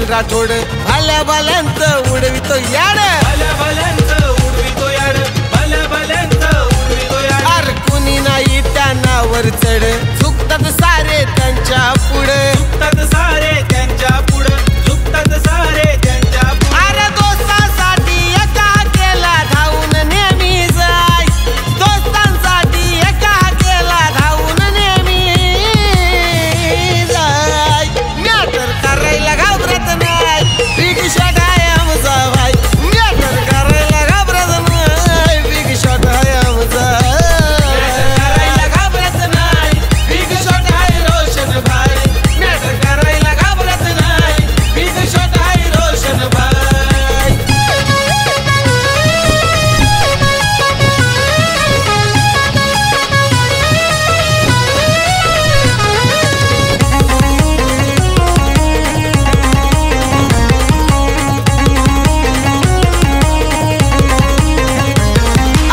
अनिल राठोड भल्या भल्यांचं उडवितो याड, भल्या भल्यांचं उडवितो याड, भल्या भल्यांचं उडवितो याड. अरे कुणी नाही त्यांना वर चढ, झुकतात सारे त्यांच्या पुढे, झुकतात सारे त्यांच्या पुढे, झुकतात सारे त्यांच्या पुढे. अरे दोस्तांसाठी एका केला धावून नेहमी जाय, दोस्तांसाठी एका केला धावून नेहमी जाय. मॅटर करायला घाबरत नाही, बिग शॉट आहे आमचा भाई. मॅटर करायला घाबरत नाही, बिग शॉट आहे आमचा. करायला घाबरत नाही, बिग शॉट आहे रोशन भाई. मॅटर करायला घाबरत नाही, बिग शॉट आहे रोशन भाई.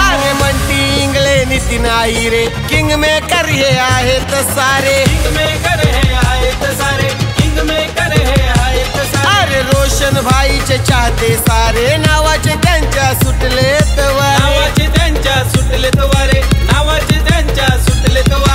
अरे म्हणती इंगळे नितीन आई रे, किंग मेकर हे आहेत सारे. किंग मेकर हे आहेत सारे, किंग मेकर हे आहेत सारे. अरे रोशन भाईचे चाहते सारे, नावाचे त्यांच्या सुटले तवा. नावाचे त्यांच्या सुटलेत वारे, नावाचे त्यांच्या सुटलेत वारे.